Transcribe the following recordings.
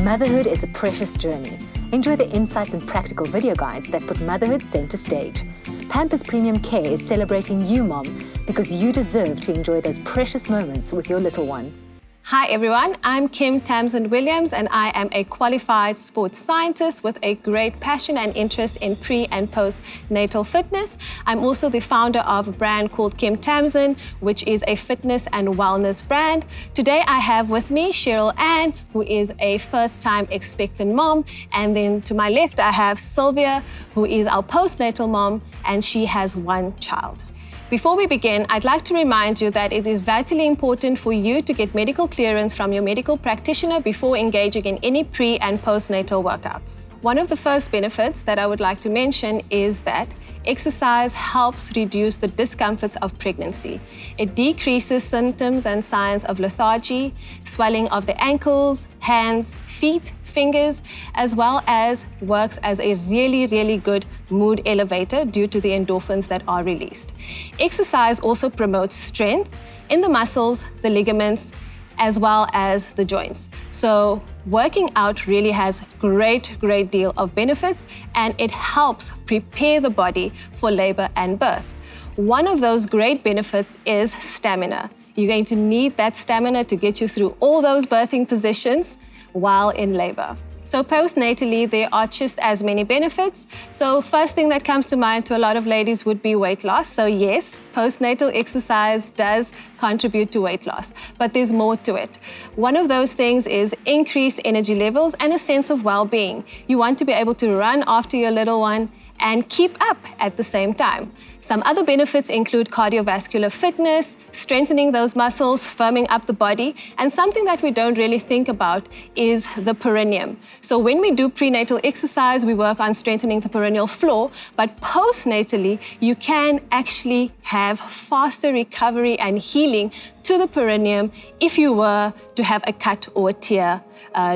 Motherhood is a precious journey. Enjoy the insights and practical video guides that put motherhood center stage. Pampers Premium Care is celebrating you, Mom, because you deserve to enjoy those precious moments with your little one. Hi everyone, I'm Tamsin Williams and I am a qualified sports scientist with a great passion and interest in pre and post-natal fitness. I'm also the founder of a brand called Tamsin, which is a fitness and wellness brand. Today I have with me Cheryl Ann, who is a first-time expectant mom, and then to my left I have Sylvia, who is our post-natal mom, and she has one child. Before we begin, I'd like to remind you that it is vitally important for you to get medical clearance from your medical practitioner before engaging in any pre- and postnatal workouts. One of the first benefits that I would like to mention is that exercise helps reduce the discomforts of pregnancy. It decreases symptoms and signs of lethargy, swelling of the ankles, hands, feet, fingers, as well as works as a really good mood elevator due to the endorphins that are released. Exercise also promotes strength in the muscles, the ligaments, as well as the joints. So working out really has great deal of benefits, and it helps prepare the body for labor and birth. One of those great benefits is stamina. You're going to need that stamina to get you through all those birthing positions while in labor. So postnatally, there are just as many benefits. So first thing that comes to mind to a lot of ladies would be weight loss. So yes, postnatal exercise does contribute to weight loss, but there's more to it. One of those things is increased energy levels and a sense of well-being. You want to be able to run after your little one and keep up at the same time. Some other benefits include cardiovascular fitness, strengthening those muscles, firming up the body, and something that we don't really think about is the perineum. So when we do prenatal exercise, we work on strengthening the perineal floor, but postnatally, you can actually have faster recovery and healing to the perineum if you were to have a cut or a tear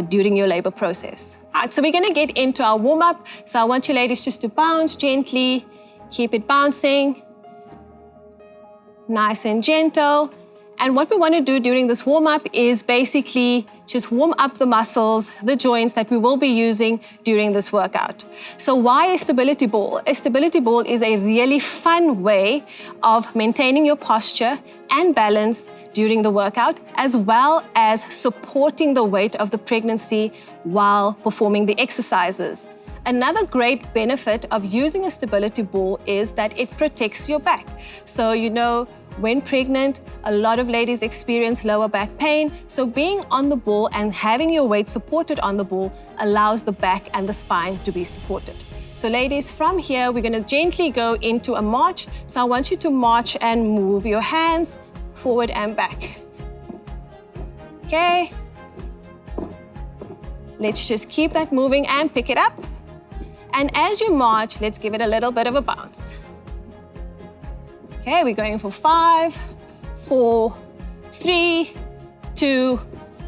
during your labor process. All right, so we're gonna get into our warm-up. So I want you ladies just to bounce gently, keep it bouncing, nice and gentle. And what we wanna do during this warm-up is basically just warm up the muscles, the joints that we will be using during this workout. So why a stability ball? A stability ball is a really fun way of maintaining your posture and balance during the workout, as well as supporting the weight of the pregnancy while performing the exercises. Another great benefit of using a stability ball is that it protects your back. So when pregnant, a lot of ladies experience lower back pain. So being on the ball and having your weight supported on the ball allows the back and the spine to be supported. So ladies, from here, we're gonna gently go into a march. So I want you to march and move your hands forward and back. Okay. Let's just keep that moving and pick it up. And as you march, let's give it a little bit of a bounce. Okay, we're going for 5, 4, 3, 2,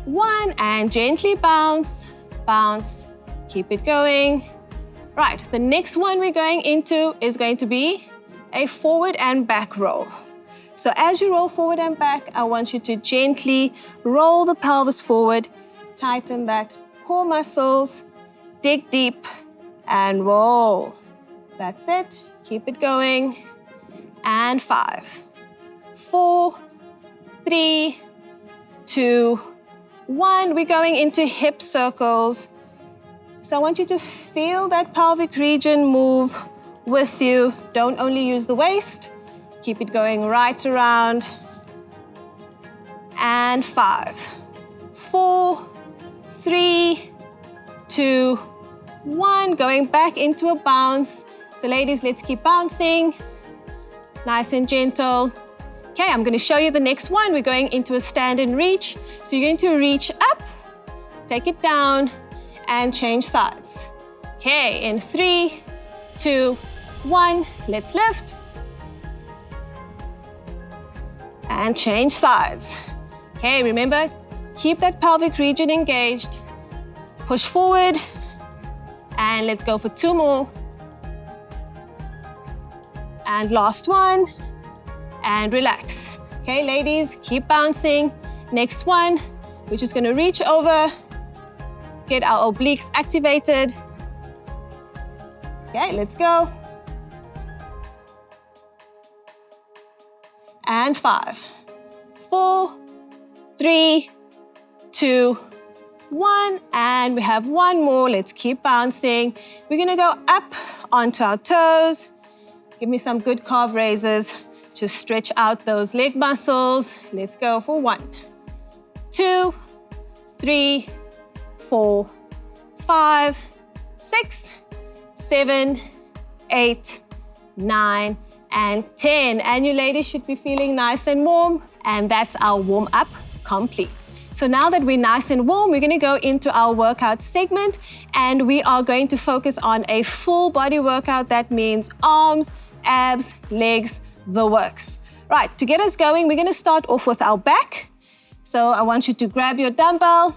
1, and gently bounce, bounce, keep it going. Right, the next one we're going into is going to be a forward and back roll. So as you roll forward and back, I want you to gently roll the pelvis forward, tighten that core muscles, dig deep, and roll. That's it, keep it going. And 5, 4, 3, 2, 1. We're going into hip circles. So I want you to feel that pelvic region move with you. Don't only use the waist. Keep it going right around. And 5, 4, 3, 2, 1. Going back into a bounce. So ladies, let's keep bouncing. Nice and gentle. Okay, I'm gonna show you the next one. We're going into a stand and reach. So you're going to reach up, take it down, and change sides. Okay, in 3, 2, 1, let's lift. And change sides. Okay, remember, keep that pelvic region engaged. Push forward, and let's go for 2 more. And last one, and relax. Okay, ladies, keep bouncing. Next one, we're just gonna reach over get our obliques activated. Okay, let's go. And 5, 4, 3, 2, 1. And we have one more. Let's keep bouncing. We're gonna go up onto our toes. Give me some good calf raises to stretch out those leg muscles. Let's go for 1, 2, 3, 4, 5, 6, 7, 8, 9, and 10. And you ladies should be feeling nice and warm. And that's our warm up complete. So now that we're nice and warm, we're gonna go into our workout segment, and we are going to focus on a full body workout. That means arms, abs, legs, the works. Right, to get us going, we're gonna start off with our back. So I want you to grab your dumbbell.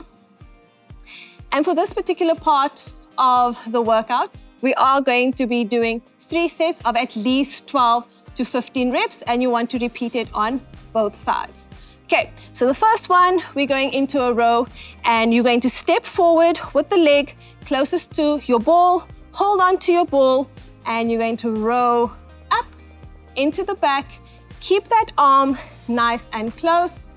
And for this particular part of the workout, we are going to be doing 3 sets of at least 12 to 15 reps, and you want to repeat it on both sides. Okay, so the first one, we're going into a row, and you're going to step forward with the leg closest to your ball, hold on to your ball, and you're going to row up into the back. Keep that arm nice and close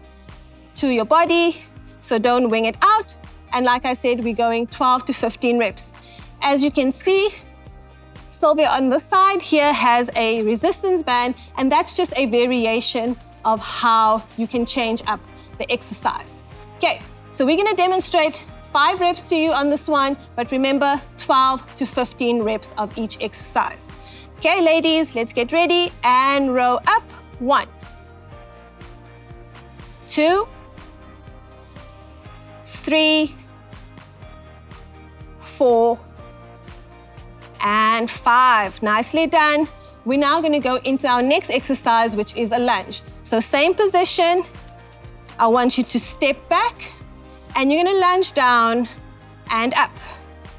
to your body, so don't wing it out. And like I said, we're going 12 to 15 reps. As you can see, Sylvia on the side here has a resistance band, and that's just a variation of how you can change up the exercise. Okay, so we're gonna demonstrate 5 reps to you on this one, but remember 12 to 15 reps of each exercise. Okay, ladies, let's get ready and row up. 1, 2, 3, 4, and 5. Nicely done. We're now going to go into our next exercise, which is a lunge. So same position. I want you to step back, and you're going to lunge down and up.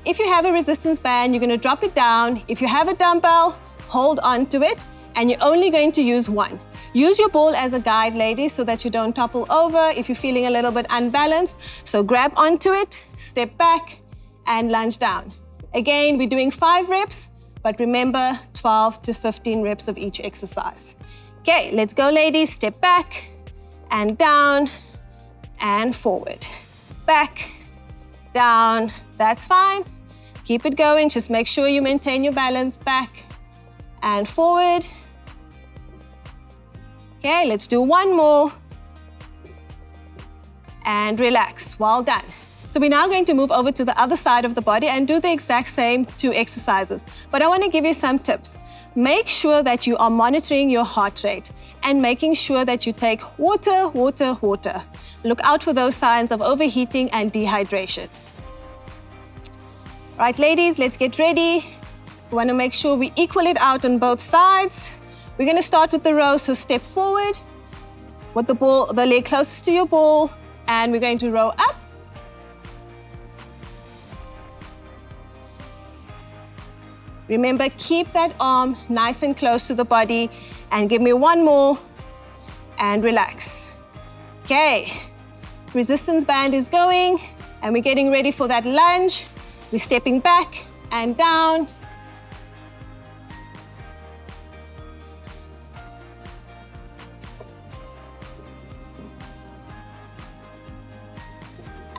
If you have a resistance band, you're going to drop it down. If you have a dumbbell, hold on to it, and you're only going to use one. Use your ball as a guide, ladies, so that you don't topple over if you're feeling a little bit unbalanced. So grab onto it, step back, and lunge down. Again, we're doing 5 reps, but remember 12 to 15 reps of each exercise. Okay, let's go, ladies. Step back and down and forward. Back, down, that's fine. Keep it going, just make sure you maintain your balance. Back and forward. Okay, let's do one more. And relax, well done. So we're now going to move over to the other side of the body and do the exact same 2 exercises. But I want to give you some tips. Make sure that you are monitoring your heart rate and making sure that you take water, water, water. Look out for those signs of overheating and dehydration. Right, ladies, let's get ready. We want to make sure we equal it out on both sides. We're going to start with the row, so step forward with the leg closest to your ball, and we're going to row up. Remember, keep that arm nice and close to the body, and give me one more, and relax. Okay, resistance band is going, and we're getting ready for that lunge. We're stepping back and down.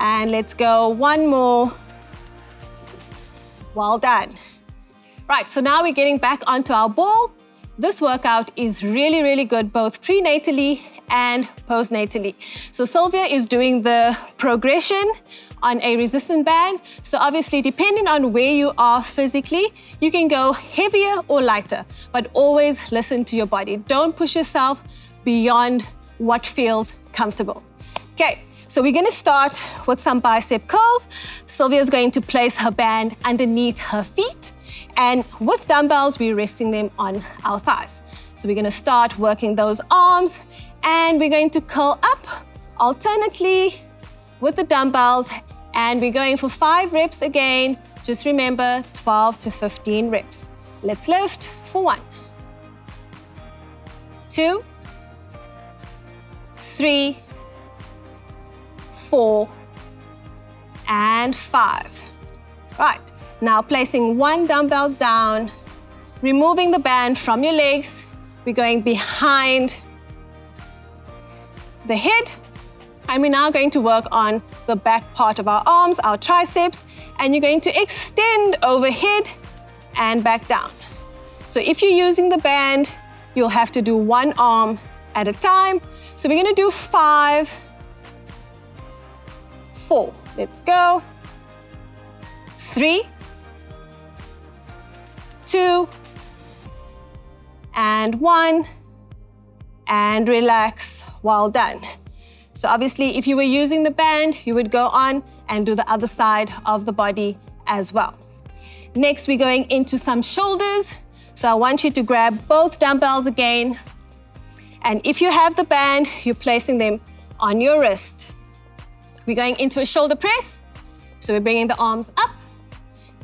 And let's go one more. Well done. Right, so now we're getting back onto our ball. This workout is really, really good, both prenatally and postnatally. So Sylvia is doing the progression on a resistance band. So obviously, depending on where you are physically, you can go heavier or lighter, but always listen to your body. Don't push yourself beyond what feels comfortable. Okay, so we're gonna start with some bicep curls. Sylvia's going to place her band underneath her feet. And with dumbbells, we're resting them on our thighs. So we're gonna start working those arms, and we're going to curl up alternately with the dumbbells, and we're going for 5 reps again. Just remember 12 to 15 reps. Let's lift for 1, 2, 3, 4, and 5. Right, now placing one dumbbell down, removing the band from your legs. We're going behind the head, and we're now going to work on the back part of our arms, our triceps, and you're going to extend overhead and back down. So if you're using the band, you'll have to do one arm at a time. So we're going to do 5, 4. Let's go. 3, 2, and 1, and relax. Well done. So obviously, if you were using the band, you would go on and do the other side of the body as well. Next, we're going into some shoulders. So I want you to grab both dumbbells again. And if you have the band, you're placing them on your wrist. We're going into a shoulder press. So we're bringing the arms up.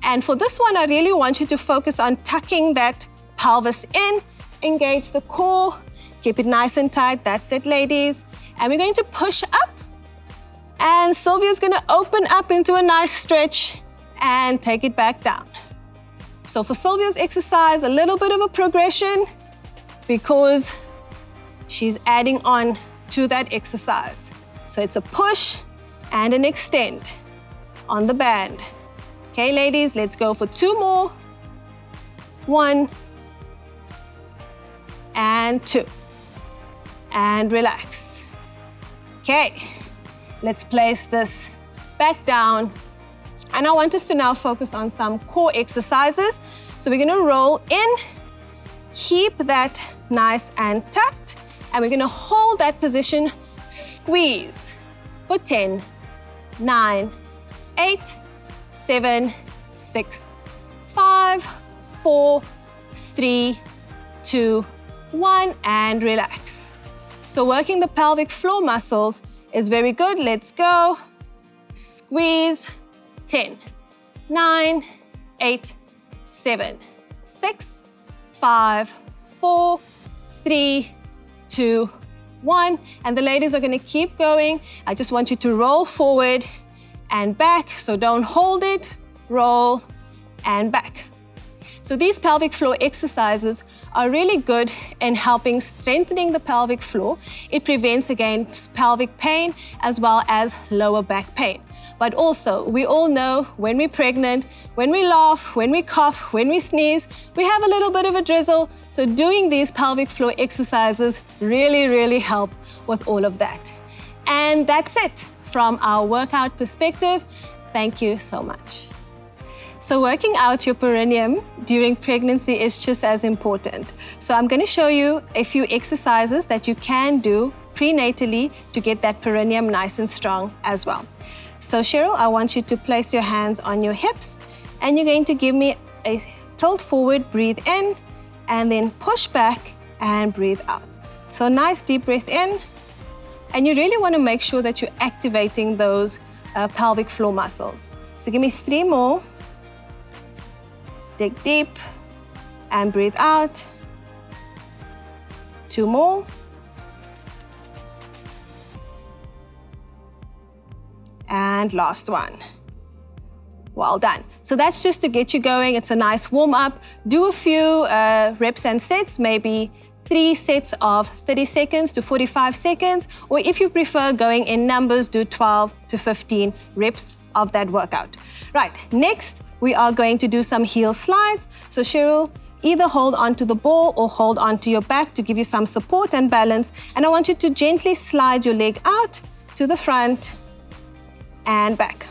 And for this one, I really want you to focus on tucking that pelvis in, engage the core, keep it nice and tight. That's it, ladies. And we're going to push up. And Sylvia's going to open up into a nice stretch and take it back down. So for Sylvia's exercise, a little bit of a progression because she's adding on to that exercise. So it's a push and an extend on the band. Okay, ladies, let's go for 2 more. 1 and 2. And relax. Okay, let's place this back down. And I want us to now focus on some core exercises. So we're gonna roll in, keep that nice and tucked, and we're gonna hold that position, squeeze for 10, 9, 8, 7, 6, 5, 4, 3, 2, 1, and relax. So working the pelvic floor muscles is very good. Let's go. Squeeze. 10, 9, 8, 7, 6, 5, 4, 3, 2, 1. And the ladies are going to keep going. I just want you to roll forward and back. So don't hold it. Roll and back. So these pelvic floor exercises are really good in helping strengthening the pelvic floor. It prevents against pelvic pain as well as lower back pain. But also, we all know when we're pregnant, when we laugh, when we cough, when we sneeze, we have a little bit of a drizzle. So doing these pelvic floor exercises really help with all of that. And that's it from our workout perspective. Thank you so much. So working out your perineum during pregnancy is just as important. So I'm going to show you a few exercises that you can do prenatally to get that perineum nice and strong as well. So Cheryl, I want you to place your hands on your hips and you're going to give me a tilt forward, breathe in, and then push back and breathe out. So nice deep breath in. And you really want to make sure that you're activating those pelvic floor muscles. So give me 3 more. Dig deep and breathe out. 2 more. And last one. Well done. So that's just to get you going. It's a nice warm up. Do a few reps and sets, maybe 3 sets of 30 seconds to 45 seconds, or if you prefer going in numbers, do 12 to 15 reps of that workout. Right, next we are going to do some heel slides. So Cheryl, either hold onto the ball or hold onto your back to give you some support and balance. And I want you to gently slide your leg out to the front and back.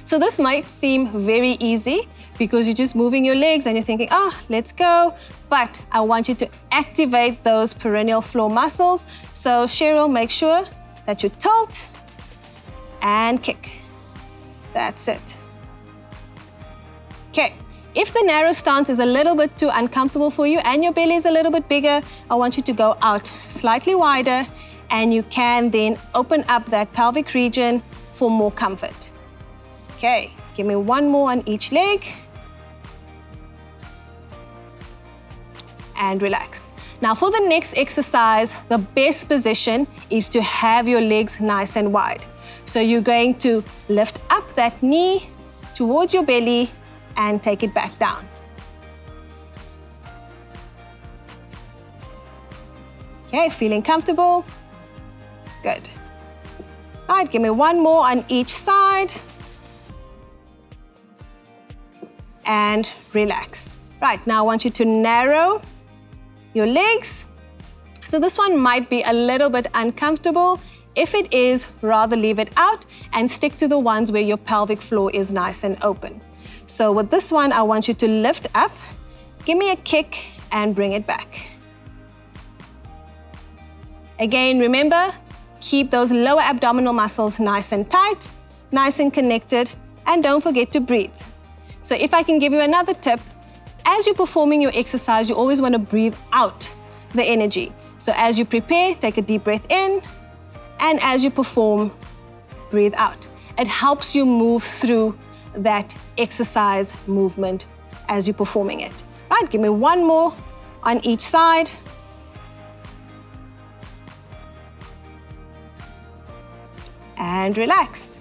So this might seem very easy because you're just moving your legs and you're thinking, let's go. But I want you to activate those perineal floor muscles. So Cheryl, make sure that you tilt and kick. That's it. Okay, if the narrow stance is a little bit too uncomfortable for you and your belly is a little bit bigger, I want you to go out slightly wider and you can then open up that pelvic region for more comfort. Okay, give me 1 more on each leg. And relax. Now for the next exercise, the best position is to have your legs nice and wide. So you're going to lift up that knee towards your belly and take it back down. Okay, feeling comfortable? Good. All right, give me one more on each side. And relax. Right, now I want you to narrow your legs. So this one might be a little bit uncomfortable. If it is, rather leave it out and stick to the ones where your pelvic floor is nice and open. So with this one, I want you to lift up, give me a kick and bring it back. Again, remember, keep those lower abdominal muscles nice and tight, nice and connected, and don't forget to breathe. So if I can give you another tip, as you're performing your exercise, you always want to breathe out the energy. So as you prepare, take a deep breath in, and as you perform, breathe out. It helps you move through that exercise movement as you're performing it. Right, give me one more on each side. And relax.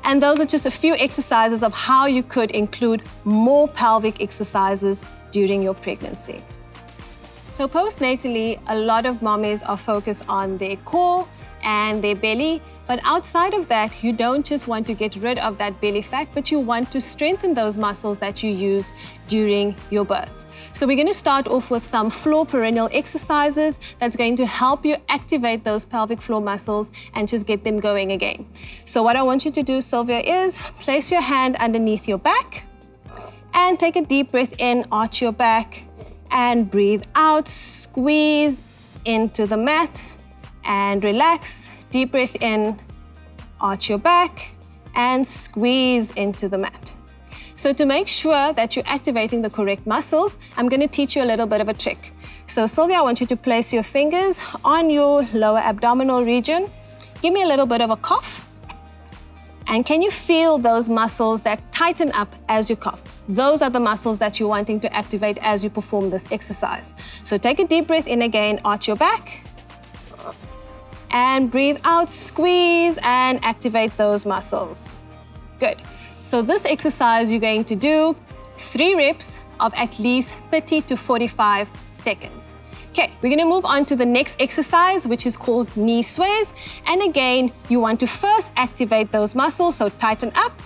And those are just a few exercises of how you could include more pelvic exercises during your pregnancy. So postnatally, a lot of mommies are focused on their core and their belly, but outside of that, you don't just want to get rid of that belly fat, but you want to strengthen those muscles that you use during your birth. So we're going to start off with some floor perineal exercises that's going to help you activate those pelvic floor muscles and just get them going again. So what I want you to do, Sylvia, is place your hand underneath your back and take a deep breath in, arch your back and breathe out, squeeze into the mat and relax. Deep breath in, arch your back and squeeze into the mat. So to make sure that you're activating the correct muscles, I'm going to teach you a little bit of a trick. So Sylvia, I want you to place your fingers on your lower abdominal region. Give me a little bit of a cough. And can you feel those muscles that tighten up as you cough? Those are the muscles that you're wanting to activate as you perform this exercise. So take a deep breath in again, arch your back. And breathe out, squeeze and activate those muscles. Good. So this exercise, you're going to do 3 reps of at least 30 to 45 seconds. Okay, we're going to move on to the next exercise, which is called knee sways. And again, you want to first activate those muscles, so tighten up.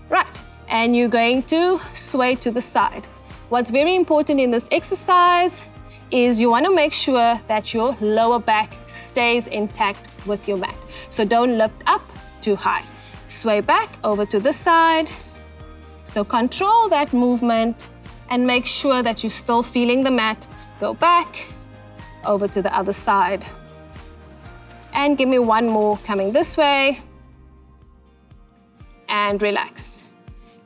Right, and you're going to sway to the side. What's very important in this exercise is you want to make sure that your lower back stays intact with your mat. So don't lift up too high. Sway back over to this side. So control that movement and make sure that you're still feeling the mat. Go back over to the other side. And give me one more coming this way. And relax.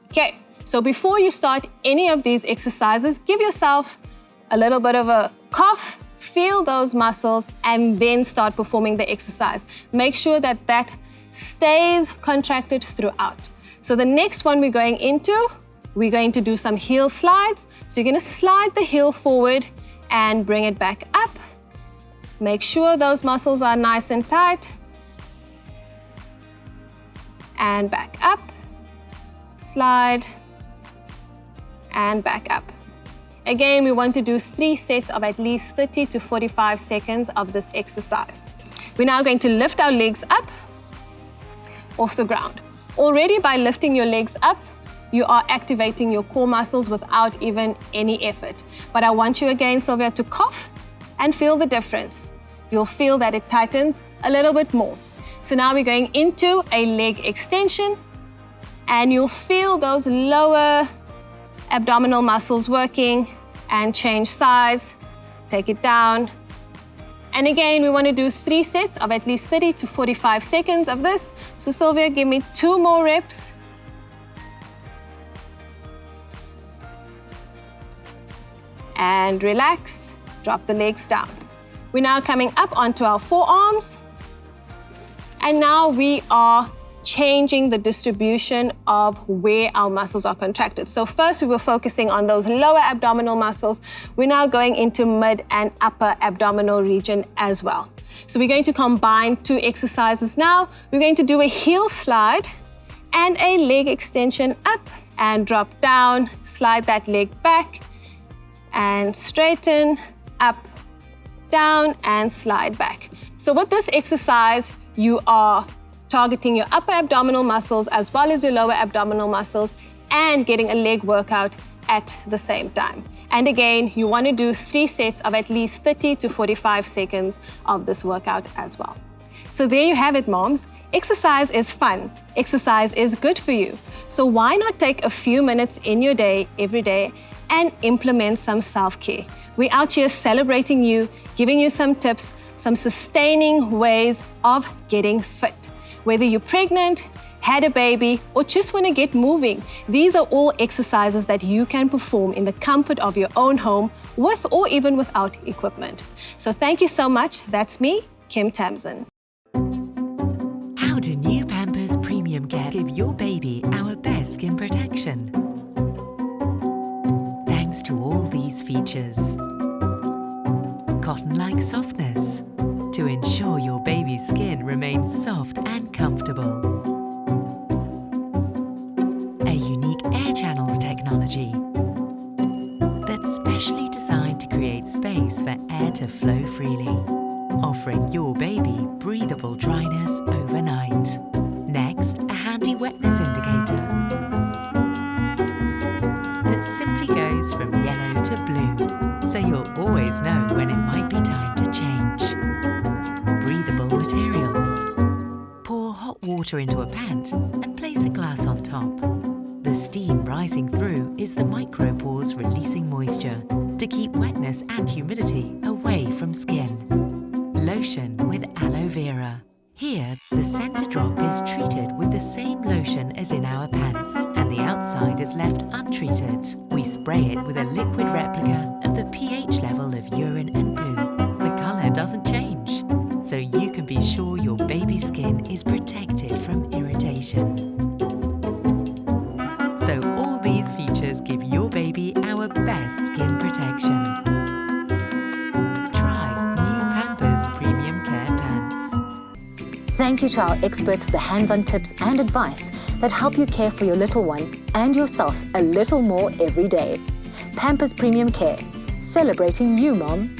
Okay, so before you start any of these exercises, give yourself a little bit of a cough, feel those muscles, and then start performing the exercise. Make sure that that stays contracted throughout. So the next one we're going to do some heel slides. So you're going to slide the heel forward and bring it back up. Make sure those muscles are nice and tight. And back up. Slide. And back up. Again, we want to do 3 sets of at least 30 to 45 seconds of this exercise. We're now going to lift our legs up off the ground. Already by lifting your legs up, you are activating your core muscles without even any effort. But I want you again, Sylvia, to cough and feel the difference. You'll feel that it tightens a little bit more. So now we're going into a leg extension and you'll feel those lower abdominal muscles working and change size. Take it down. And again, we want to do 3 sets of at least 30 to 45 seconds of this. So Sylvia, give me 2 more reps. And relax, drop the legs down. We're now coming up onto our forearms. And now we are changing the distribution of where our muscles are contracted. So first we were focusing on those lower abdominal muscles. We're now going into mid and upper abdominal region as well. So we're going to combine two exercises now. We're going to do a heel slide and a leg extension up and drop down, slide that leg back and straighten, up, down and slide back. So with this exercise, you are targeting your upper abdominal muscles as well as your lower abdominal muscles and getting a leg workout at the same time. And again, you want to do 3 sets of at least 30 to 45 seconds of this workout as well. So there you have it, moms. Exercise is fun. Exercise is good for you. So why not take a few minutes in your day, every day, and implement some self-care? We're out here celebrating you, giving you some tips, some sustaining ways of getting fit. Whether you're pregnant, had a baby, or just want to get moving, these are all exercises that you can perform in the comfort of your own home with or even without equipment. So thank you so much. That's me, Kim Tamsin. How do new Pampers Premium Care give your baby our best skin protection? Thanks to all these features. Cotton-like softness to ensure your baby's skin remains soft and comfortable. A unique air channels technology that's specially designed to create space for air to flow freely, offering your baby breathable dryness overnight. Next, a handy wetness indicator that simply goes from yellow to blue, so you'll always know when it might be time to change. Breathable materials. Pour hot water into a pant and place a glass on top. The steam rising through is the micropores releasing moisture to keep wetness and humidity away from skin. Lotion with aloe vera. Here, the center drop is treated with the same lotion as in our pants, and the outside is left untreated. We spray it with a liquid replica of the pH level of urine and poo. The color doesn't change, so you can be sure your baby's skin is protected from irritation. So all these features give your baby our best skin protection. Try new Pampers Premium Care pants. Thank you to our experts for the hands-on tips and advice that help you care for your little one and yourself a little more every day. Pampers Premium Care, celebrating you, Mom.